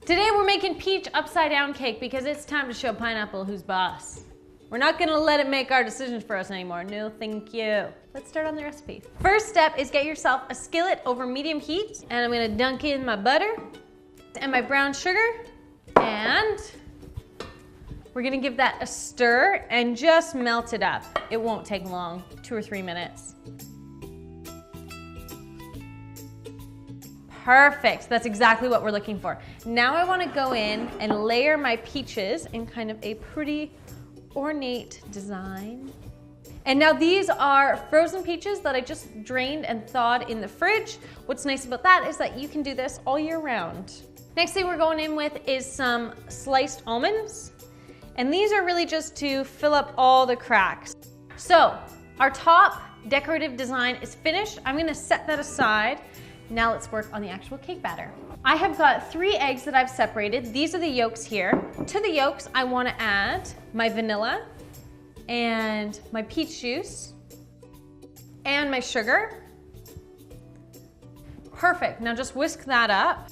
Today we're making peach upside down cake because it's time to show pineapple who's boss. We're not gonna let it make our decisions for us anymore. No, thank you. Let's start on the recipe. First step is get yourself a skillet over medium heat, and I'm gonna dunk in my butter and my brown sugar, and we're gonna give that a stir and just melt it up. It won't take long, 2 or 3 minutes. Perfect, that's exactly what we're looking for. Now I wanna go in and layer my peaches in kind of a pretty ornate design. And now these are frozen peaches that I just drained and thawed in the fridge. What's nice about that is that you can do this all year round. Next thing we're going in with is some sliced almonds. And these are really just to fill up all the cracks. So our top decorative design is finished. I'm gonna set that aside. Now let's work on the actual cake batter. I have got 3 eggs that I've separated. These are the yolks here. To the yolks, I want to add my vanilla and my peach juice and my sugar. Perfect, now just whisk that up.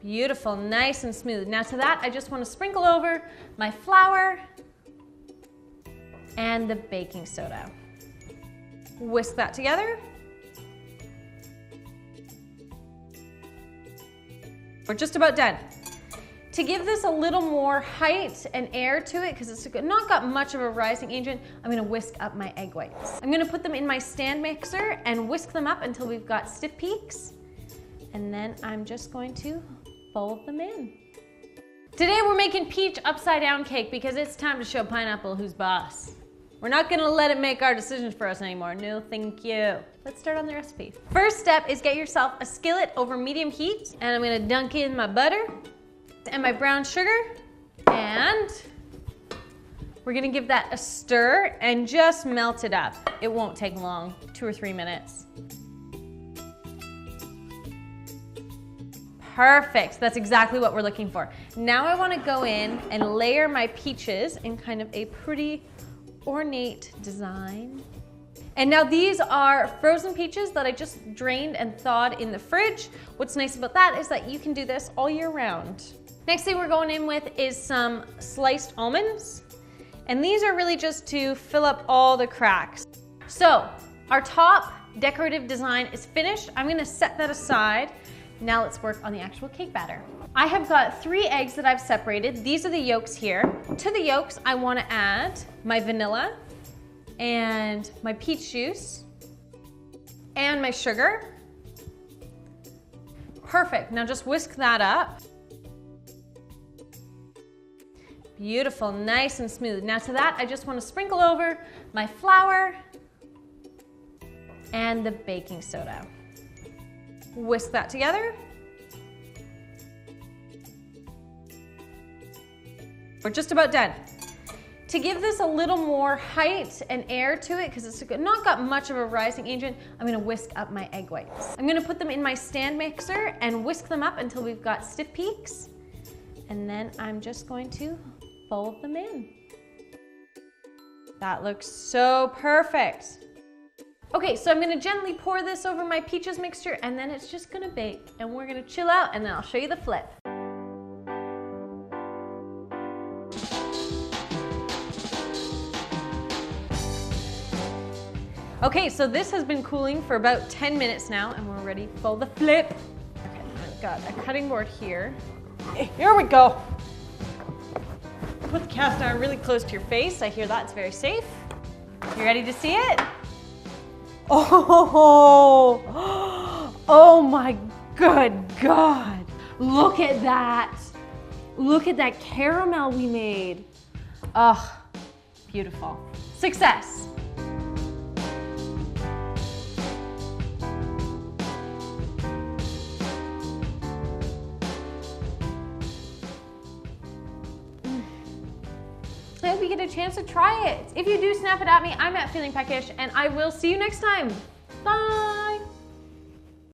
Beautiful, nice and smooth. Now to that, I just want to sprinkle over my flour and the baking soda. Whisk that together. We're just about done. To give this a little more height and air to it, because it's not got much of a rising agent, I'm gonna whisk up my egg whites. I'm gonna put them in my stand mixer and whisk them up until we've got stiff peaks. And then I'm just going to fold them in. Today we're making peach upside down cake because it's time to show pineapple who's boss. We're not gonna let it make our decisions for us anymore. No, thank you. Let's start on the recipe. First step is get yourself a skillet over medium heat, and I'm gonna dunk in my butter and my brown sugar, and we're gonna give that a stir and just melt it up. It won't take long, 2 or 3 minutes. Perfect, that's exactly what we're looking for. Now I wanna go in and layer my peaches in kind of a pretty ornate design. And now these are frozen peaches that I just drained and thawed in the fridge. What's nice about that is that you can do this all year round. Next thing we're going in with is some sliced almonds. And these are really just to fill up all the cracks. So our top decorative design is finished. I'm gonna set that aside. Now let's work on the actual cake batter. I have got 3 eggs that I've separated. These are the yolks here. To the yolks, I want to add my vanilla and my peach juice and my sugar. Perfect, now just whisk that up. Beautiful, nice and smooth. Now to that, I just want to sprinkle over my flour and the baking soda. Whisk that together. We're just about done. To give this a little more height and air to it, because it's not got much of a rising agent, I'm gonna whisk up my egg whites. I'm gonna put them in my stand mixer and whisk them up until we've got stiff peaks. And then I'm just going to fold them in. That looks so perfect. Okay, so I'm gonna gently pour this over my peaches mixture, and then it's just gonna bake, and we're gonna chill out, and then I'll show you the flip. Okay, so this has been cooling for about 10 minutes now, and we're ready for the flip. Okay, I've got a cutting board here. Here we go. Put the cast iron really close to your face. I hear that's very safe. You ready to see it? Oh, oh my good God. Look at that. Look at that caramel we made. Oh, beautiful. Success. I hope you get a chance to try it. If you do, snap it at me. I'm at Feeling Peckish, and I will see you next time. Bye.